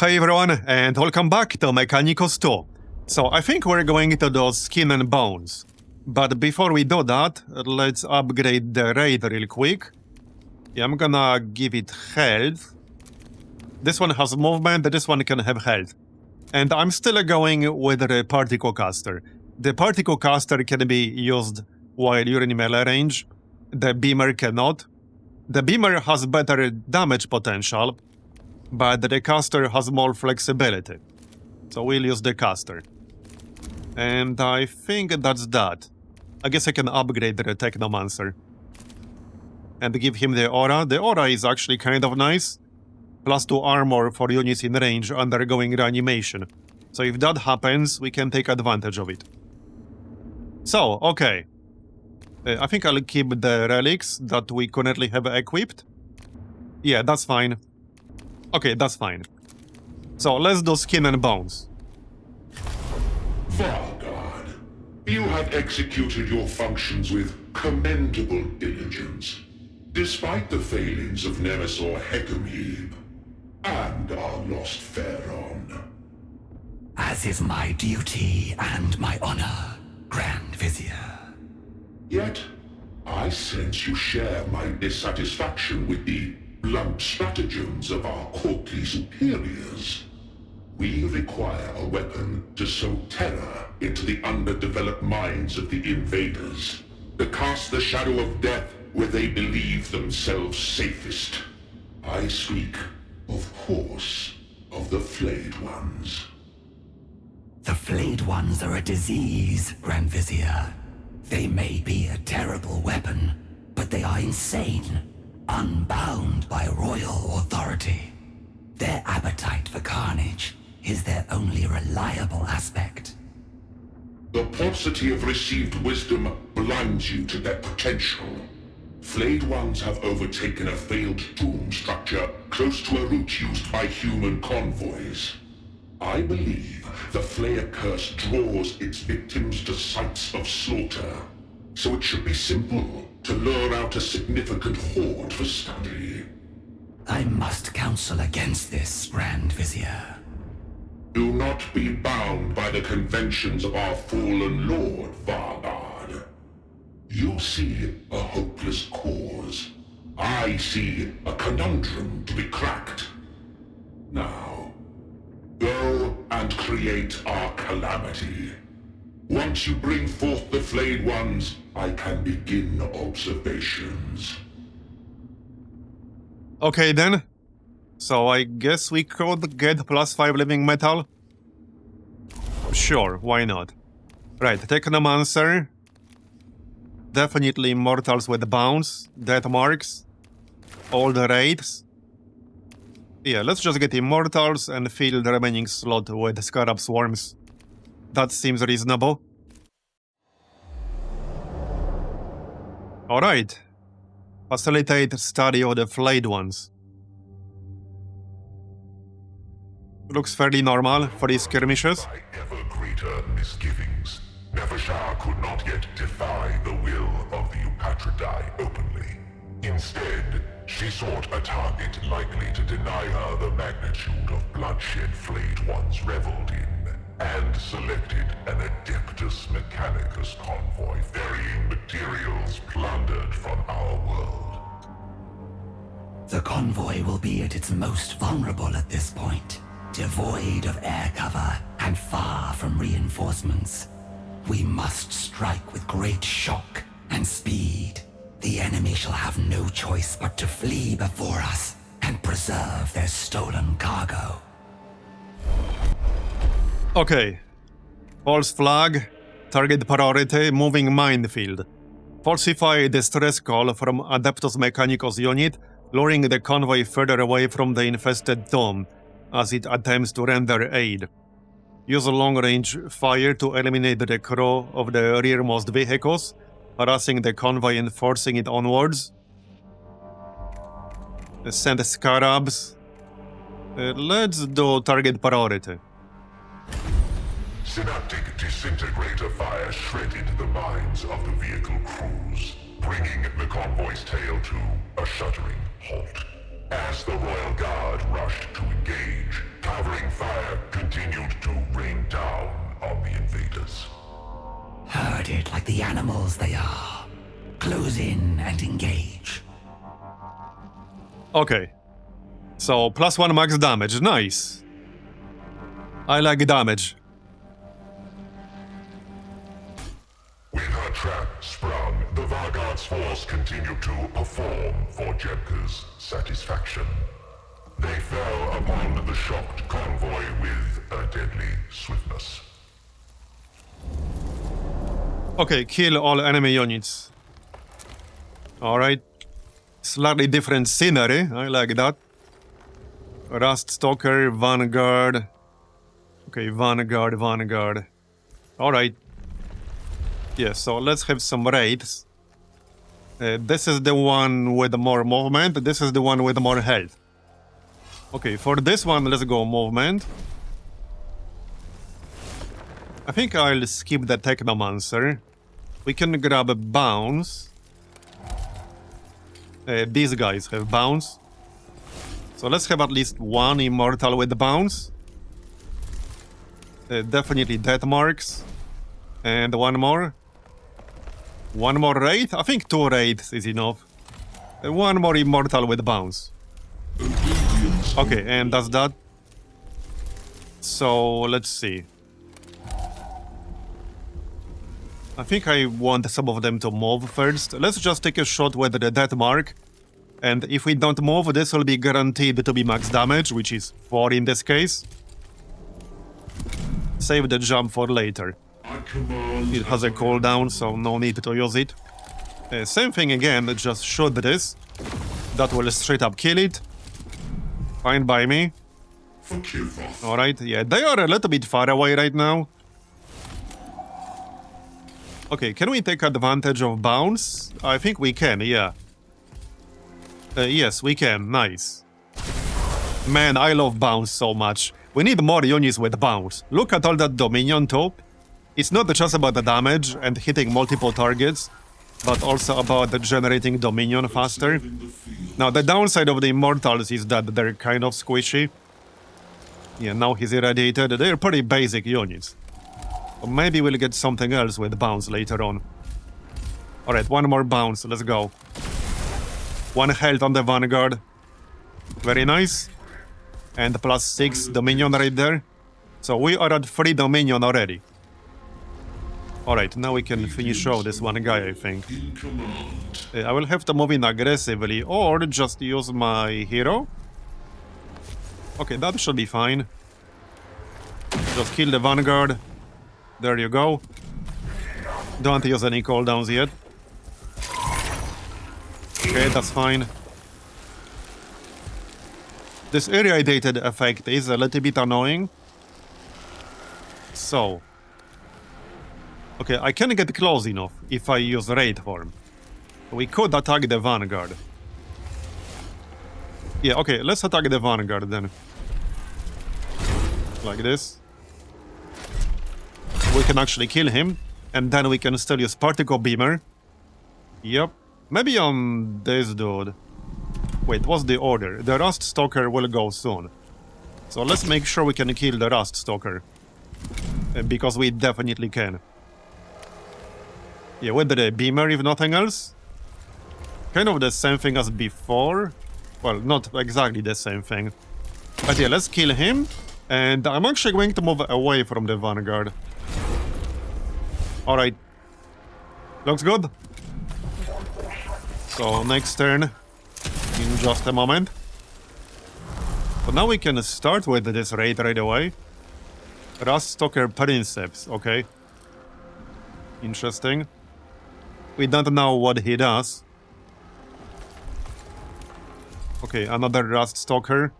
Hey everyone, and welcome back to Mechanicus II. So I think we're going to do skin and bones. But before we do that, let's upgrade the raid real quick. Yeah, I'm gonna give it health. This one has movement, this one can have health. And I'm still going with the particle caster. The particle caster can be used while you're in melee range. The beamer cannot. The beamer has better damage potential, but the caster has more flexibility. So we'll use the caster. And I think that's that. I guess I can upgrade the Technomancer. And give him the aura. The aura is actually kind of nice. +2 armor for units in range undergoing reanimation. So if that happens, we can take advantage of it. So, okay. I think I'll keep the relics that we currently have equipped. Yeah, that's fine. Okay, that's fine. So, let's do skin and bones. Vanguard, you have executed your functions with commendable diligence, despite the failings of Nemesis Hecamhebe and our lost Pharaon. As is my duty and my honor, Grand Vizier. Yet, I sense you share my dissatisfaction with the blunt stratagems of our courtly superiors. We require a weapon to sow terror into the underdeveloped minds of the invaders, to cast the shadow of death where they believe themselves safest. I speak, of course, of the Flayed Ones. The Flayed Ones are a disease, Grand Vizier. They may be a terrible weapon, but they are insane, unbound by royal authority. Their appetite for carnage is their only reliable aspect. The paucity of received wisdom blinds you to their potential. Flayed Ones have overtaken a failed tomb structure close to a route used by human convoys. I believe the Flayer curse draws its victims to sites of slaughter, so it should be simple to lure out a significant horde for study. I must counsel against this, Grand Vizier. Do not be bound by the conventions of our fallen lord, Vanguard. You see a hopeless cause. I see a conundrum to be cracked. Now, go and create our calamity. Once you bring forth the Flayed Ones, I can begin observations. Okay then. So I guess we could get +5 living metal? Sure, why not? Right, Technomancer. Definitely mortals with bounce, death marks, all the raids. Yeah, let's just get immortals and fill the remaining slot with scarab swarms. That seems reasonable. Alright. Facilitate study of the Flayed Ones. Looks fairly normal for these skirmishes. By ever greater misgivings, Nefershah could not yet defy the will of the Eupatridae openly. Instead, she sought a target likely to deny her the magnitude of bloodshed Flayed Ones reveled in, and selected an Adeptus Mechanicus convoy ferrying materials plundered from our world. The convoy will be at its most vulnerable at this point, devoid of air cover and far from reinforcements. We must strike with great shock and speed. The enemy shall have no choice but to flee before us and preserve their stolen cargo. Okay. False flag, target priority, moving minefield. Falsify distress call from Adeptus Mechanicus unit, luring the convoy further away from the infested tomb as it attempts to render aid. Use long-range fire to eliminate the crew of the rearmost vehicles, harassing the convoy and forcing it onwards. Send scarabs. Let's do target priority. Synaptic disintegrator fire shredded the minds of the vehicle crews, bringing the convoy's tail to a shuddering halt. As the Royal Guard rushed to engage, covering herded like the animals they are. Close in and engage. Okay. So, +1 max damage. Nice. I like damage. With her trap sprung, the Vargard's force continued to perform for Jebka's satisfaction. They fell upon the shocked convoy with a deadly swiftness. Okay, kill all enemy units. Alright. Slightly different scenery. I like that. Rust Stalker, Vanguard. Okay, Vanguard. Alright. Yeah, so let's have some raids. This is the one with more movement. This is the one with more health. Okay, for this one, let's go movement. I think I'll skip the Technomancer. We can grab a bounce. These guys have bounce. So let's have at least one immortal with bounce. Definitely death marks. And one more. One more raid? I think 2 raids is enough. One more immortal with bounce. Okay, and that's that. So, let's see. I think I want some of them to move first. Let's just take a shot with the death mark. And if we don't move, this will be guaranteed to be max damage, which is 4 in this case. Save the jump for later. It has a cooldown, so no need to use it. Same thing again, just shoot this. That will straight up kill it. Fine by me. Alright, yeah, they are a little bit far away right now. Okay, can we take advantage of bounce? I think we can, yeah. Yes, we can, nice. Man, I love bounce so much. We need more units with bounce. Look at all that Dominion too. It's not just about the damage and hitting multiple targets, but also about generating Dominion faster. Now, the downside of the Immortals is that they're kind of squishy. Yeah, now he's irradiated. They're pretty basic units. Or maybe we'll get something else with bounce later on. Alright, one more bounce, let's go. 1 health on the Vanguard. Very nice. And +6 Dominion right there. So we are at 3 Dominion already. Alright, now we can finish off this one guy, I think. I will have to move in aggressively, or just use my hero. Okay, that should be fine. Just kill the Vanguard. There you go. Don't use any cooldowns yet. Okay, that's fine. This irradiated effect is a little bit annoying. So... okay, I can get close enough if I use raid form. We could attack the Vanguard. Yeah, okay, let's attack the Vanguard then. Like this. We can actually kill him, and then we can still use Particle Beamer. Yep. Maybe on this dude. Wait, what's the order? The Rust Stalker will go soon. So let's make sure we can kill the Rust Stalker. Because we definitely can. Yeah, with the Beamer, if nothing else. Kind of the same thing as before. Well, not exactly the same thing. But yeah, let's kill him. And I'm actually going to move away from the Vanguard. Alright. Looks good. So, next turn. In just a moment. But now we can start with this raid right away. Rust Stalker Princeps, okay. Interesting. We don't know what he does. Okay, another Rust Stalker.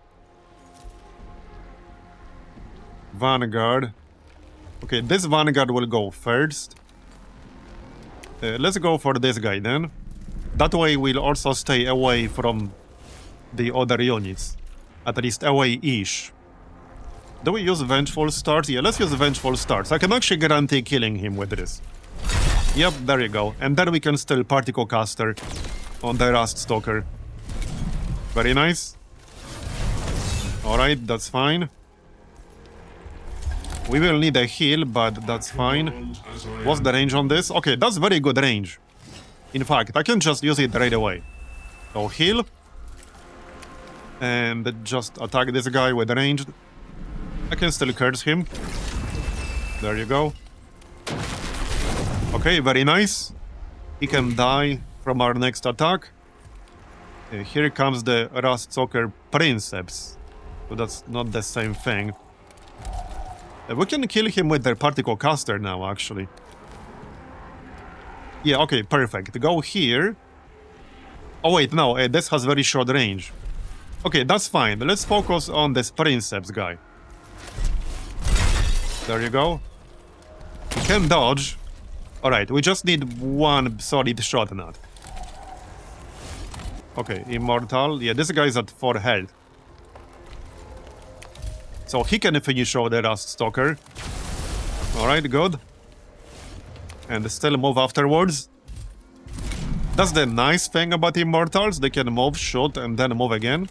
Vanguard. Okay, this Vanguard will go first. Let's go for this guy then. That way we'll also stay away from the other units. At least away-ish. Do we use Vengeful Stars? Yeah, let's use Vengeful Stars. I can actually guarantee killing him with this. Yep, there you go. And then we can still Particle Caster on the Rust Stalker. Very nice. Alright, that's fine. We will need a heal, but that's fine. What's the range on this? Okay, that's very good range. In fact, I can just use it right away. So heal. And just attack this guy with ranged. I can still curse him. There you go. Okay, very nice. He can die from our next attack. Here comes the Raststalker Princeps. So that's not the same thing. We can kill him with the particle caster now, actually. Yeah, okay, perfect. Go here. Oh wait, no, this has very short range. Okay, that's fine. Let's focus on this Princeps guy. There you go. He can dodge. Alright, we just need one solid shot now. Okay, Immortal. Yeah, this guy's at 4 health. So he can finish off the Raststalker. Alright, good. And still move afterwards. That's the nice thing about Immortals. They can move, shoot, and then move again.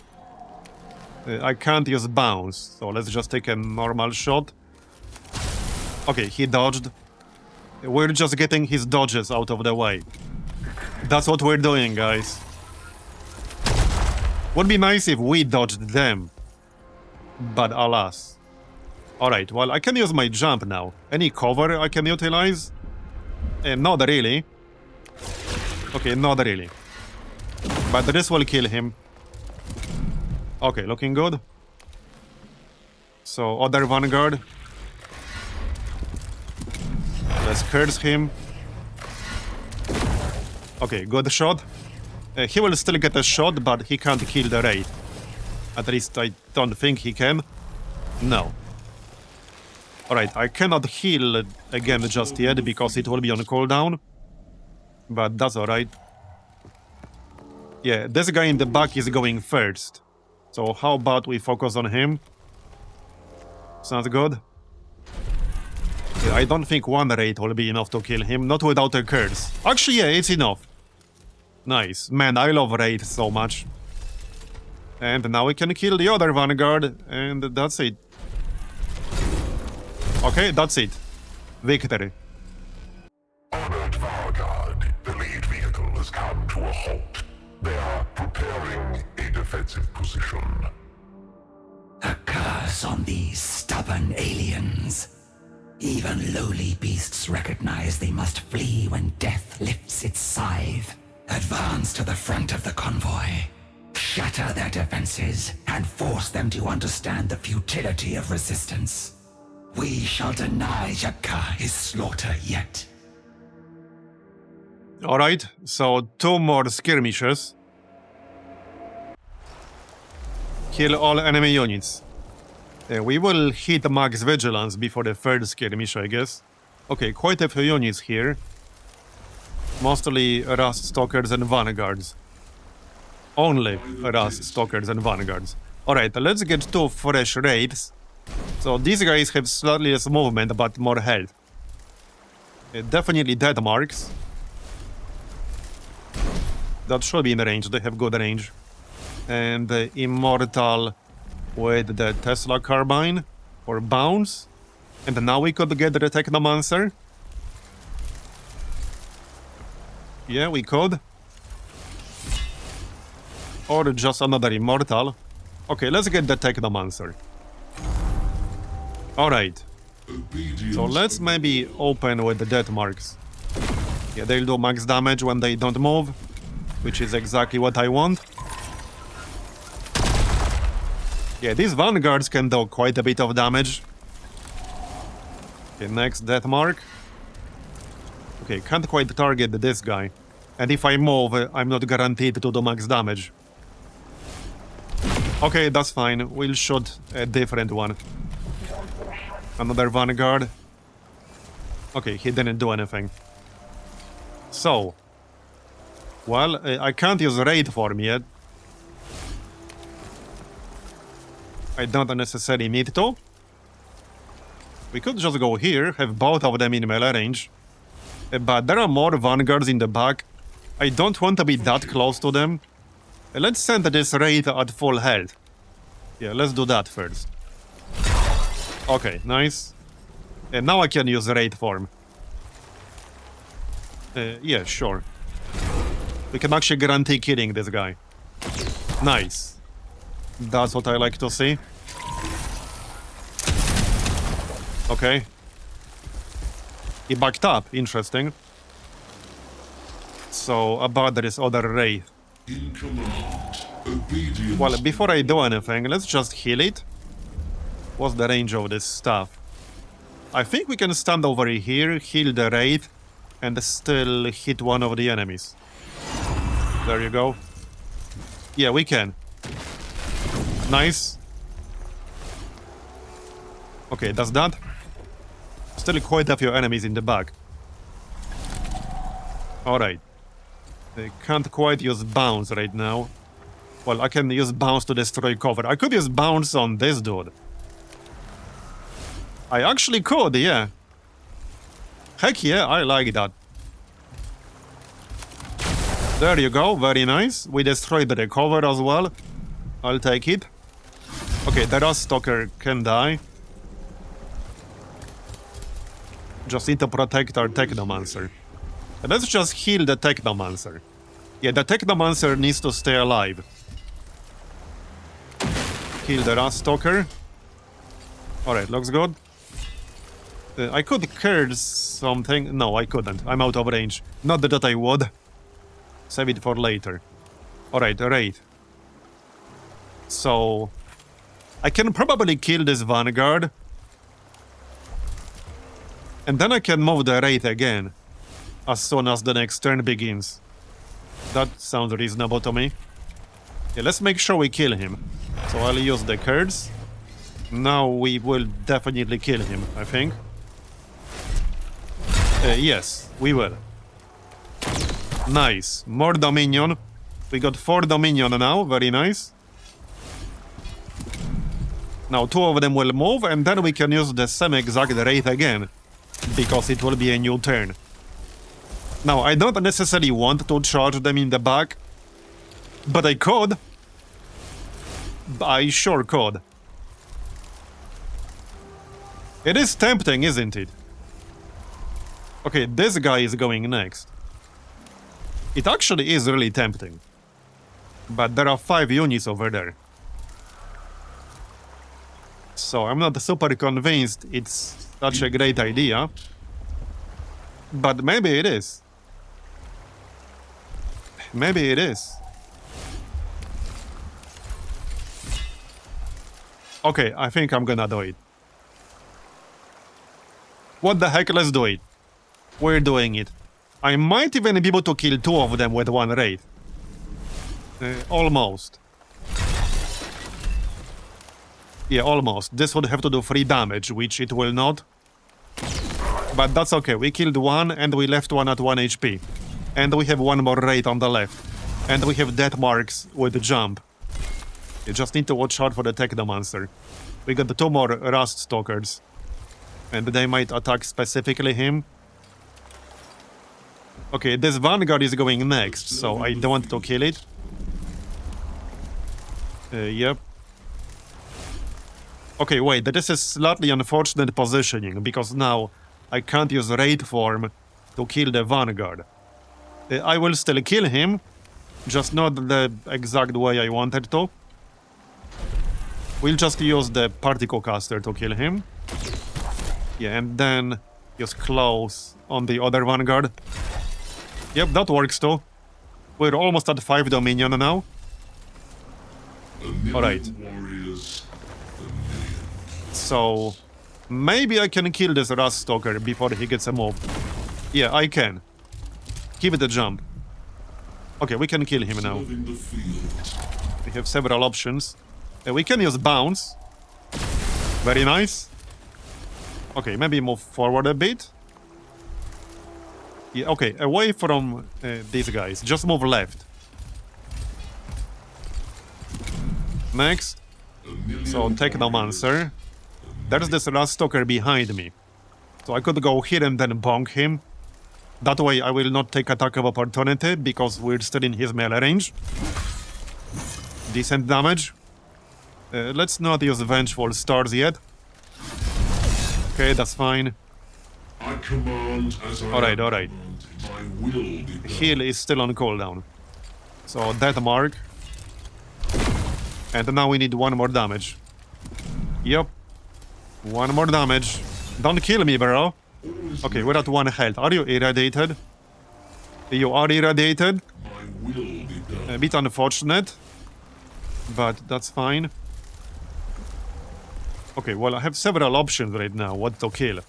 I can't use bounce, so let's just take a normal shot. Okay, he dodged. We're just getting his dodges out of the way. That's what we're doing, guys. Would be nice if we dodged them. But alas. Alright, well, I can use my jump now. Any cover I can utilize? Not really. Okay, not really. But this will kill him. Okay, looking good. So, other Vanguard. Let's curse him. Okay, good shot. He will still get a shot, but he can't kill the raid. At least I don't think he can. No. Alright, I cannot heal again just yet because it will be on cooldown. But that's alright. Yeah, this guy in the back is going first. So how about we focus on him? Sounds good. Yeah, I don't think one raid will be enough to kill him, not without a curse. Actually, yeah, it's enough. Nice. Man, I love raid so much. And now we can kill the other Vanguard, and that's it. Okay, that's it. Victory. Honored Vanguard, the lead vehicle has come to a halt. They are preparing a defensive position. A curse on these stubborn aliens. Even lowly beasts recognize they must flee when death lifts its scythe. Advance to the front of the convoy. Shatter their defenses and force them to understand the futility of resistance. We shall deny Yakka his slaughter yet. Alright, so 2 more skirmishes. Kill all enemy units. We will hit max vigilance before the 3rd skirmish, I guess. Okay, quite a few units here. Mostly Raststalkers and Vanguards. Only Raststalkers and Vanguards. Alright, let's get 2 fresh raids. So these guys have slightly less movement, but more health. Definitely dead marks. That should be in range, they have good range. And the Immortal with the Tesla Carbine for bounce. And now we could get the Technomancer. Yeah, we could. Or just another Immortal. Okay, let's get the Technomancer. Alright. So let's maybe open with the death marks. Yeah, they'll do max damage when they don't move, which is exactly what I want. Yeah, these Vanguards can do quite a bit of damage. Okay, next death mark. Okay, can't quite target this guy. And if I move, I'm not guaranteed to do max damage. Okay, that's fine. We'll shoot a different one. Another Vanguard. Okay, he didn't do anything. So. Well, I can't use raid form yet. I don't necessarily need to. We could just go here, have both of them in melee range. But there are more Vanguards in the back. I don't want to be that close to them. Let's send this raid at full health. Yeah, let's do that first. Okay, nice. And now I can use raid form. Yeah, sure. We can actually guarantee killing this guy. Nice. That's what I like to see. Okay. He backed up. Interesting. So, about this other raid. In command. Obedience. Well, before I do anything, let's just heal it. What's the range of this stuff? I think we can stand over here, heal the raid, and still hit one of the enemies. There you go. Yeah, we can. Nice. Okay, does that? Still quite a few enemies in the back. Alright. I can't quite use bounce right now. Well, I can use bounce to destroy cover. I could use bounce on this dude. I actually could, yeah. Heck yeah, I like that. There you go, very nice. We destroyed the cover as well. I'll take it. Okay, the Rust Stalker can die. Just need to protect our Technomancer. Let's just heal the Technomancer. Yeah, the Technomancer needs to stay alive. Heal the Rust Stalker. Alright, looks good. I could curse something. No, I couldn't. I'm out of range. Not that I would. Save it for later. Alright, raid. So, I can probably kill this Vanguard. And then I can move the raid again. As soon as the next turn begins. That sounds reasonable to me. Yeah, let's make sure we kill him. So I'll use the curse. Now we will definitely kill him, I think. Yes, we will. Nice. More Dominion. We got 4 Dominion now. Very nice. Now 2 of them will move, and then we can use the same exact raid again. Because it will be a new turn. Now, I don't necessarily want to charge them in the back. But I could. I sure could. It is tempting, isn't it? Okay, this guy is going next. It actually is really tempting. But there are 5 units over there. So I'm not super convinced it's such a great idea. But maybe it is. Maybe it is. Okay, I think I'm gonna do it. What the heck, let's do it. We're doing it. I might even be able to kill 2 of them with 1 raid. Almost. Yeah, almost. This would have to do 3 damage, which it will not. But that's okay. We killed 1 and we left 1 at 1 HP. And we have 1 more raid on the left. And we have death marks with the jump. You just need to watch out for the Technomancer. We got 2 more Rust Stalkers. And they might attack specifically him. Okay, this Vanguard is going next, so I don't want to kill it. Yep. Okay, wait, this is slightly unfortunate positioning, because now I can't use raid form to kill the Vanguard. I will still kill him, just not the exact way I wanted to. We'll just use the Particle Caster to kill him. Yeah, and then use Close on the other Vanguard. Yep, that works too. We're almost at 5 Dominion now. Alright. So, maybe I can kill this Rust Stalker before he gets a move. Yeah, I can. Give it a jump. Okay, we can kill him now. We have several options. We can use Bounce. Very nice. Okay, maybe move forward a bit. Yeah, okay, away from these guys. Just move left. Next. So, Technomancer. There's this Rust Stalker behind me. So I could go here and then bonk him. That way I will not take attack of opportunity, because we're still in his melee range. Decent damage. Let's not use Vengeful Stars yet. Okay, that's fine. I command as I Alright, am alright. commanded. My will be done. Heal is still on cooldown. So, that mark. And now we need one more damage. Yep. One more damage. Don't kill me, bro. Okay, we're at 1 health. Are you irradiated? You are irradiated. My will be done. A bit unfortunate. But that's fine. Okay, well, I have several options right now what to kill.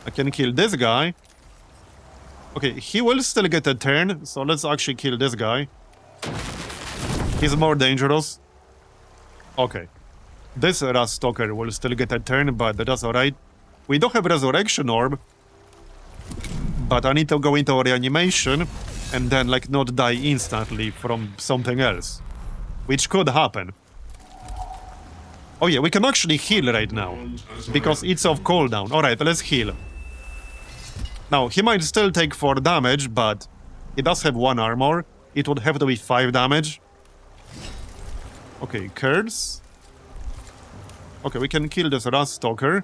I can kill this guy. Okay, he will still get a turn, so let's actually kill this guy. He's more dangerous. Okay. This Rust Stalker will still get a turn, but that's alright. We don't have Resurrection Orb. But I need to go into reanimation and then, like, not die instantly from something else. Which could happen. Oh yeah, we can actually heal right now. Because it's off cooldown. Alright, let's heal. Now, he might still take 4 damage, but he does have 1 armor. It would have to be 5 damage. Okay, Curse. Okay, we can kill this Rust Stalker.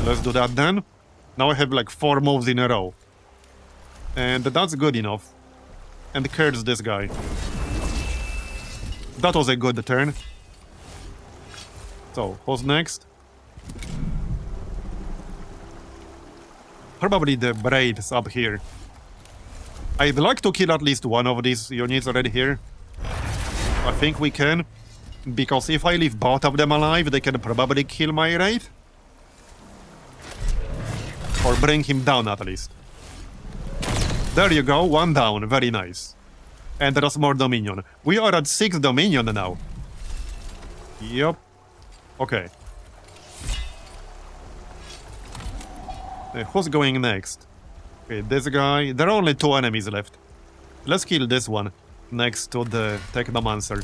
Let's do that then. Now I have like 4 moves in a row. And that's good enough. And Curse this guy. That was a good turn. So, who's next? Probably the Braids up here. I'd like to kill at least one of these units right here. I think we can. Because if I leave both of them alive, they can probably kill my Wraith. Or bring him down at least. There you go, 1 down, very nice. And there's more Dominion. We are at 6 Dominion now. Yup. Okay. Who's going next? Okay, this guy. There are only 2 enemies left. Let's kill this one next to the Technomancer.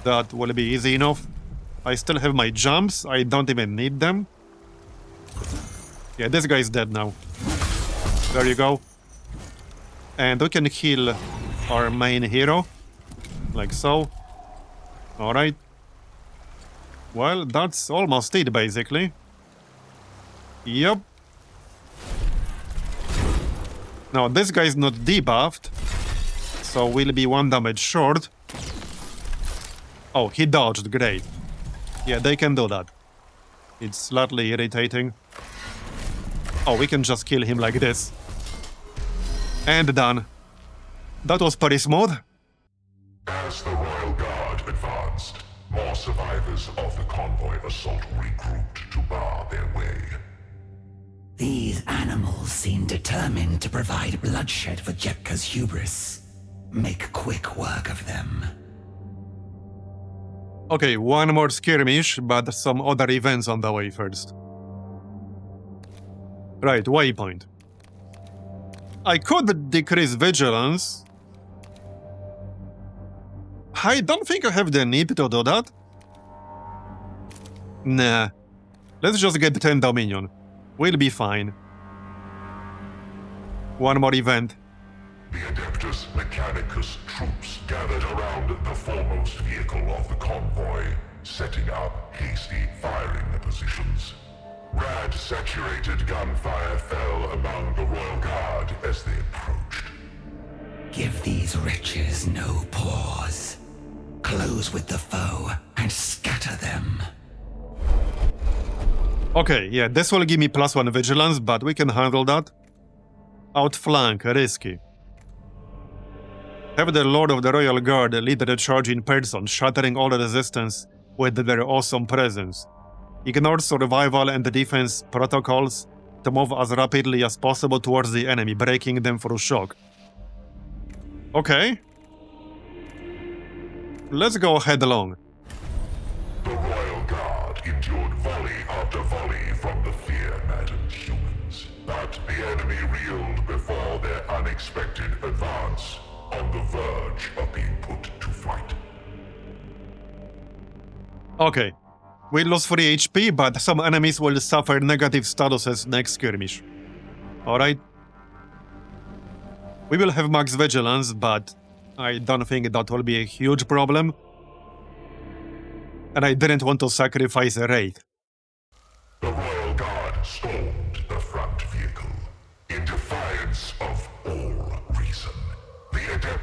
That will be easy enough. I still have my jumps. I don't even need them. Yeah, this guy is dead now. There you go. And we can heal our main hero. Like so. Alright. Well, that's almost it, basically. Yep. Now, this guy is not debuffed. So we'll be 1 damage short. Oh, he dodged. Great. Yeah, they can do that. It's slightly irritating. Oh, we can just kill him like this. And done. That was pretty smooth. As the Royal Guard advanced, more survivors of the convoy assault regrouped to bar their way. These animals seem determined to provide bloodshed for Jepka's hubris. Make quick work of them. Okay, 1 more skirmish, but some other events on the way first. Right, waypoint. I could decrease vigilance. I don't think I have the need to do that. Nah. Let's just get 10 Dominion. We'll be fine. 1 more event. The Adeptus Mechanicus troops gathered around the foremost vehicle of the convoy, setting up hasty firing positions. Rad-saturated gunfire fell among the Royal Guard as they approached. Give these wretches no pause. Close with the foe and scatter them. Okay, yeah, this will give me +1 vigilance, but we can handle that. Outflank, risky. Have the Lord of the Royal Guard lead the charge in person, shattering all resistance with their awesome presence. Ignore survival and defense protocols to move as rapidly as possible towards the enemy, breaking them through shock. Okay. Let's go headlong. The Royal Guard endured volley after volley from the fear-maddened humans, but the enemy reeled before their unexpected advance, on the verge of being put to flight. Okay. We lose 3 HP, but some enemies will suffer negative statuses next skirmish. Alright. We will have max vigilance, but I don't think that will be a huge problem. And I didn't want to sacrifice a Wraith. The Royal Guard stole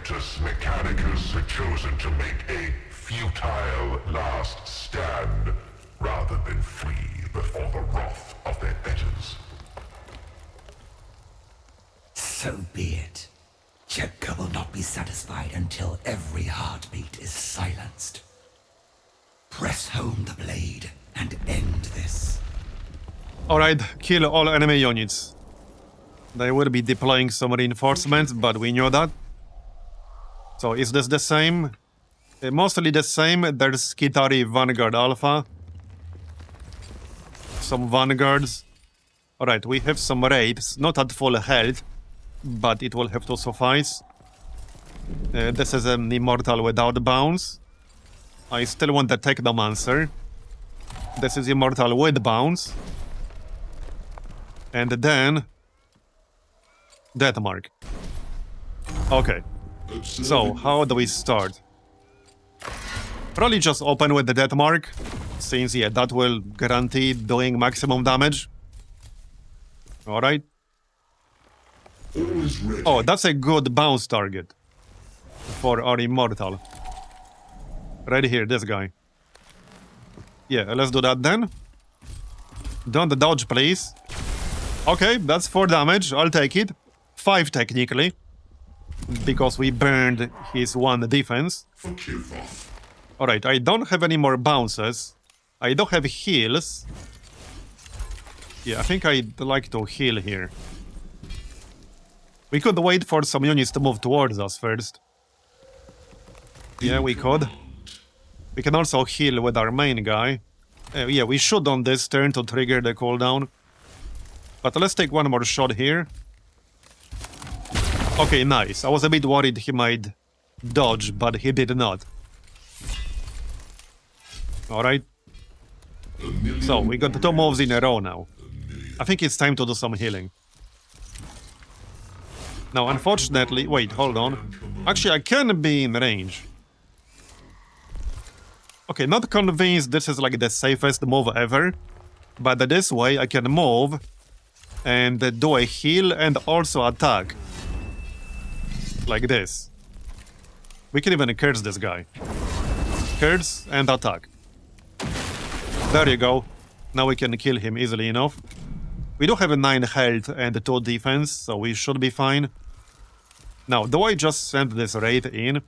Adeptus Mechanicus had chosen to make a futile last stand rather than flee before the wrath of their betters. So be it. Jebka will not be satisfied until every heartbeat is silenced. Press home the blade and end this. Alright, kill all enemy units. They will be deploying some reinforcements, but we knew that. So is this the same? Mostly the same. There's Skitari Vanguard Alpha. Some Vanguards. Alright, we have some raids, not at full health, but it will have to suffice. This is an Immortal without bounce. I still want the Technomancer. This is Immortal with bounce. And then... Deathmark. Okay. So, how do we start? Probably just open with the Deathmark, since, yeah, that will guarantee doing maximum damage. Alright. Oh, that's a good bounce target for our Immortal. Right here, this guy. Yeah, let's do that then. Don't dodge, please. Okay, that's 4 damage, I'll take it. 5 technically. Because we burned his 1 defense. Alright, I don't have any more bounces. I don't have heals. Yeah, I think I'd like to heal here. We could wait for some units to move towards us first. Yeah, we could. We can also heal with our main guy. Yeah, we should on this turn to trigger the cooldown. But let's take one more shot here. Okay, nice. I was a bit worried he might dodge, but he did not. Alright. So, we got 2 moves in a row now. I think it's time to do some healing. Now, unfortunately... Wait, hold on. Actually, I can be in range. Okay, not convinced this is like the safest move ever. But this way, I can move and do a heal and also attack. Like this. We can even curse this guy. Curse and attack. There you go. Now we can kill him easily enough. We do have a 9 health and 2 defense, so we should be fine. Now, do I just send this raid in?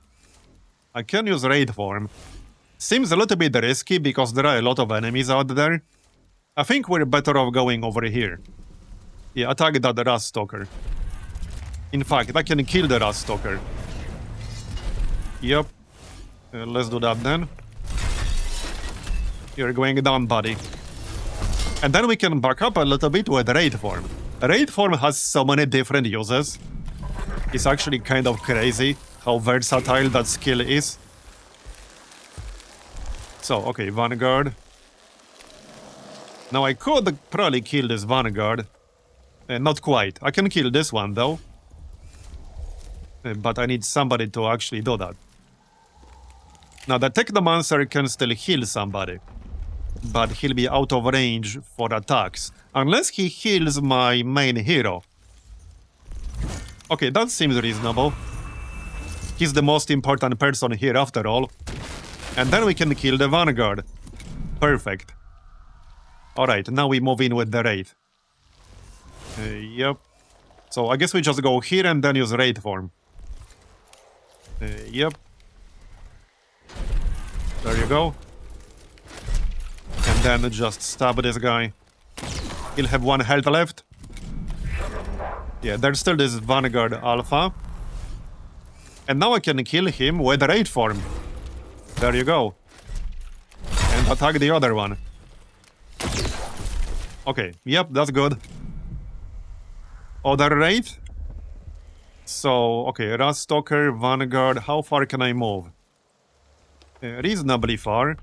I can use raid form. Seems a little bit risky because there are a lot of enemies out there. I think we're better off going over here. Yeah, attack that Rust Stalker. In fact, I can kill the Rust Stalker. Yep. Let's do that then. You're going down, buddy. And then we can back up a little bit with raid form. Raid form has so many different uses. It's actually kind of crazy how versatile that skill is. So, okay, Vanguard. Now I could probably kill this Vanguard. Not quite. I can kill this one though. But I need somebody to actually do that. Now the Technomancer can still heal somebody. But he'll be out of range for attacks. Unless he heals my main hero. Okay, that seems reasonable. He's the most important person here after all. And then we can kill the Vanguard. Perfect. Alright, now we move in with the raid. Yep. So I guess we just go here and then use raid form. Yep. There you go. And then just stab this guy. He'll have 1 health left. Yeah, there's still this Vanguard Alpha. And now I can kill him with raid form. There you go. And attack the other one. Okay, yep, that's good. Other raid? So, okay, Rust Stalker, Vanguard, how far can I move? Reasonably far.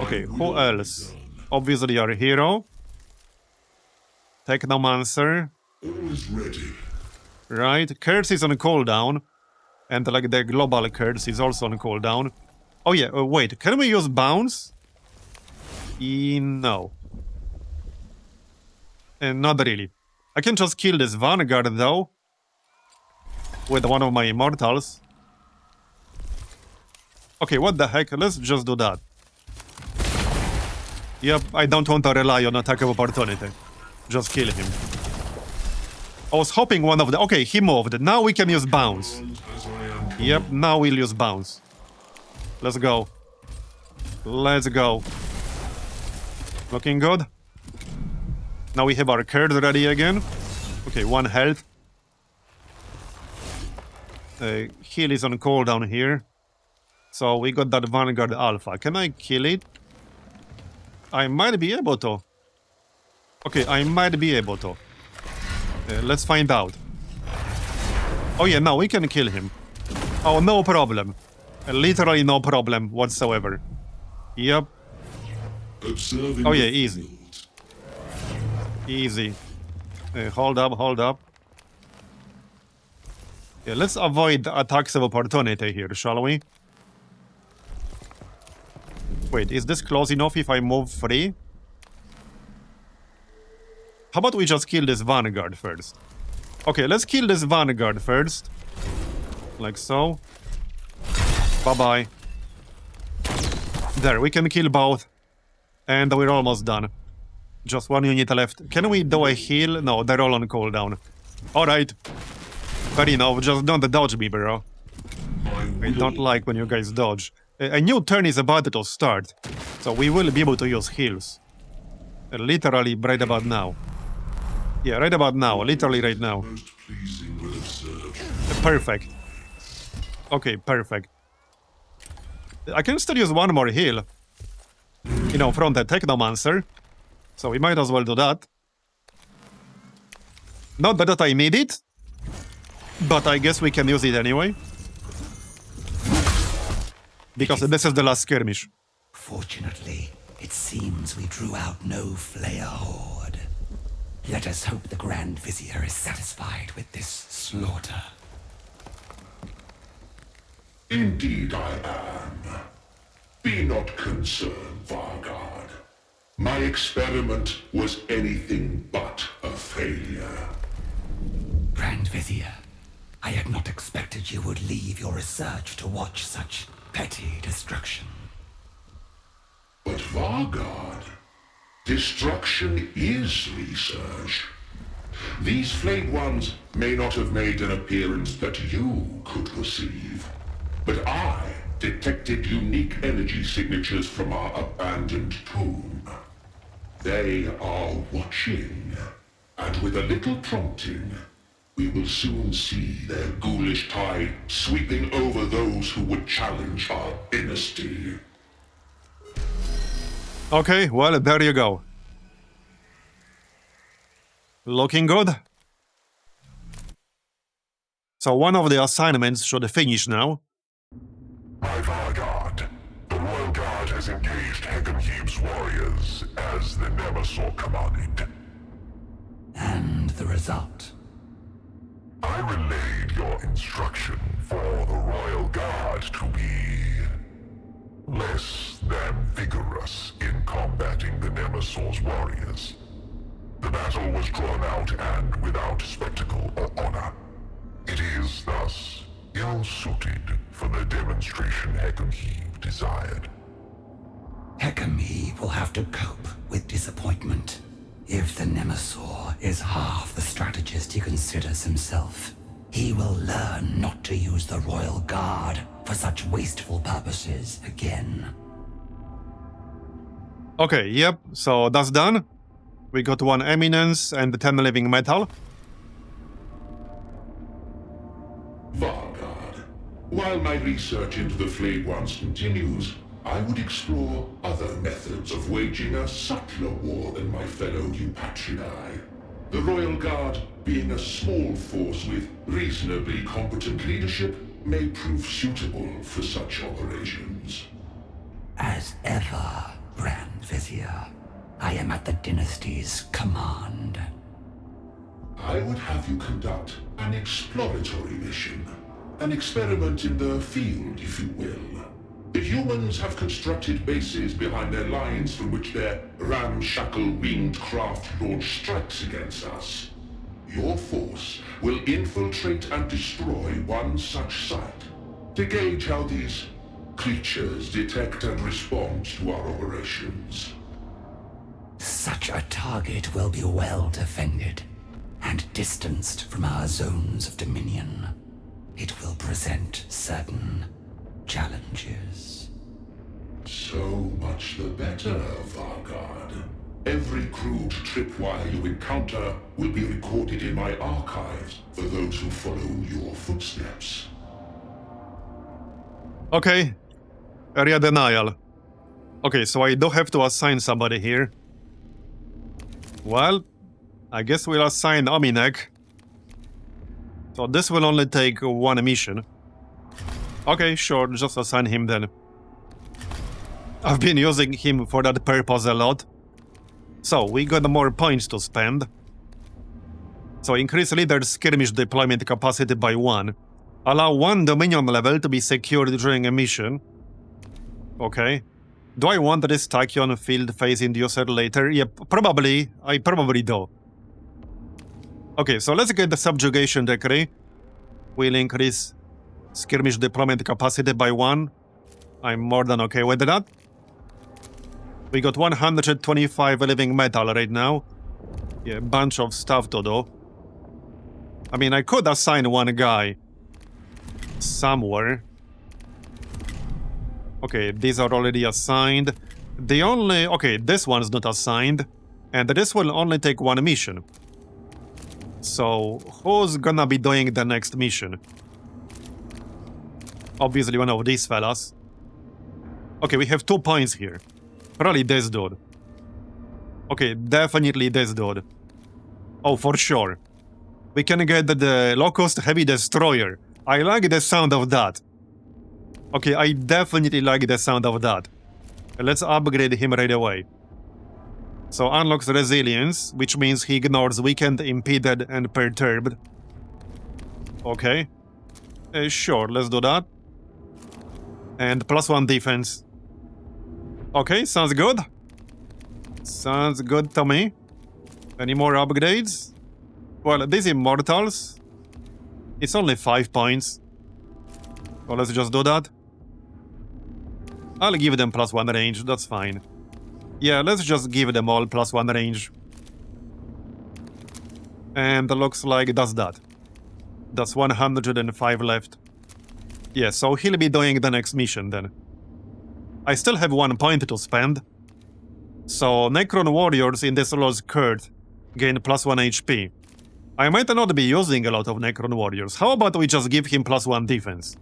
Okay, who else? Obviously our hero. Technomancer. Always ready. Right, Curse is on cooldown. And like the global Curse is also on cooldown. Oh yeah, wait, can we use bounce? No. Not really. I can just kill this Vanguard though. with one of my immortals. Okay, what the heck? Let's just do that. Yep, I don't want to rely on attack of opportunity. Just kill him. I was hoping one of the... Okay, he moved. Now we can use bounce. Yep, now we'll use bounce. Let's go. Let's go. Looking good. Now we have our cards ready again. Okay, 1 health. Heal is on cooldown here. So we got that Vanguard Alpha. Can I kill it? I might be able to. Okay, I might be able to. Let's find out. Oh yeah, no, we can kill him. Oh, no problem. Literally no problem whatsoever. Yep. Oh yeah, easy. Easy. Hold up, hold up. Yeah, let's avoid the attacks of opportunity here, shall we? Wait, is this close enough if I move free? How about we just kill this Vanguard first? Okay, let's kill this Vanguard first. Like so. Bye-bye. There, we can kill both. And we're almost done. Just 1 unit left. Can we do a heal? No, they're all on cooldown. Alright. Fair enough, just don't dodge me, bro. I don't like when you guys dodge. A new turn is about to start, so we will be able to use heals. Literally right about now. Yeah, right about now, literally right now. Perfect. Okay, perfect. I can still use 1 more heal. You know, from the Technomancer. So we might as well do that. Not that I need it, but I guess we can use it anyway. Because this is the last skirmish. Fortunately, it seems we drew out no Flayer horde. Let us hope the Grand Vizier is satisfied with this slaughter. Indeed I am. Be not concerned, Vargard. My experiment was anything but a failure. Grand Vizier, I had not expected you would leave your research to watch such petty destruction. But Vargard, destruction is research. These flayed ones may not have made an appearance that you could perceive, but I detected unique energy signatures from our abandoned tomb. They are watching, and with a little prompting, we will soon see their ghoulish tide sweeping over those who would challenge our dynasty. Okay, well, there you go. Looking good. So one of the assignments should finish now. My Vargard, the Royal Guard has engaged Heckenheim's warriors as the Nemesaur commanded. And the result? I relayed your instruction for the Royal Guard to be less than vigorous in combating the Nemesaur's warriors. The battle was drawn out and without spectacle or honor. It is thus ill-suited for the demonstration Heckenheim desired. Heckenheim will have to cope with disappointment. If the Nemesaur is half the strategist he considers himself, he will learn not to use the Royal Guard for such wasteful purposes again. Okay, yep, so that's done. We got 1 eminence and 10 living metal. Vargard, while my research into the flayed ones continues, I would explore other methods of waging a subtler war than my fellow Eupatridae. The Royal Guard, being a small force with reasonably competent leadership, may prove suitable for such operations. As ever, Grand Vizier, I am at the dynasty's command. I would have you conduct an exploratory mission. An experiment in the field, if you will. The humans have constructed bases behind their lines from which their ramshackle winged craft launch strikes against us. Your force will infiltrate and destroy one such site to gauge how these creatures detect and respond to our operations. Such a target will be well defended and distanced from our zones of dominion. It will present certain challenges. So much the better, Vanguard. Every crude tripwire you encounter will be recorded in my archives for those who follow your footsteps. Okay. Area denial. Okay, so I do have to assign somebody here. Well, I guess we'll assign Ominek. So this will only take one mission. Okay, sure, just assign him then. I've been using him for that purpose a lot. So, we got more points to spend. So, increase leader's skirmish deployment capacity by 1. Allow 1 Dominion level to be secured during a mission. Okay. Do I want this tachyon field phase inducer later? Yep, probably. I probably do. Okay, so let's get the subjugation decree. We'll increase skirmish deployment capacity by 1. I'm more than okay with that. We got 125 living metal right now. Yeah, bunch of stuff to do. I mean, I could assign one guy somewhere. Okay, these are already assigned. The only... Okay, this one's not assigned. And this will only take one mission. So, who's gonna be doing the next mission? Obviously one of these fellas. Okay, we have 2 points here. Probably this dude. Okay, definitely this dude. Oh, for sure. We can get the Locust Heavy Destroyer. I like the sound of that. Okay, I definitely like the sound of that. Let's upgrade him right away. So unlocks resilience, which means he ignores weakened, impeded, and perturbed. Okay. Sure, let's do that. And +1 defense. Okay, sounds good. Sounds good to me. Any more upgrades? Well, these immortals... It's only 5 points. Well, let's just do that. I'll give them +1 range, that's fine. Yeah, let's just give them all +1 range. And looks like that's that. That's 105 left. Yeah, so he'll be doing the next mission then. I still have 1 point to spend. So Necron warriors in this lost court gain +1 HP. I might not be using a lot of Necron warriors. How about we just give him +1 defense?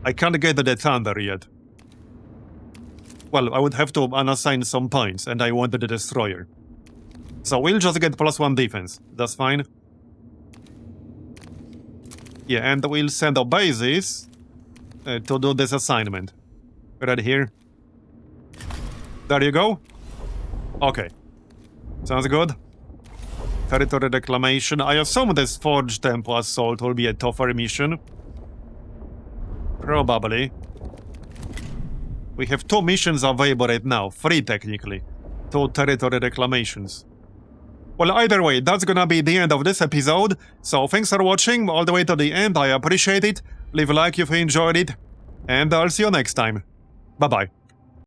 I can't get the thunder yet. Well, I would have to unassign some points, and I wanted the destroyer. So we'll just get +1 defense. That's fine. Yeah, and we'll send our bases to do this assignment. Right here. There you go. Okay. Sounds good. Territory reclamation. I assume this Forge Temple Assault will be a tougher mission. Probably. We have 2 missions available right now. 3 technically. 2 territory reclamations. Well, either way, that's gonna be the end of this episode. So thanks for watching all the way to the end. I appreciate it. Leave a like if you enjoyed it. And I'll see you next time. Bye-bye.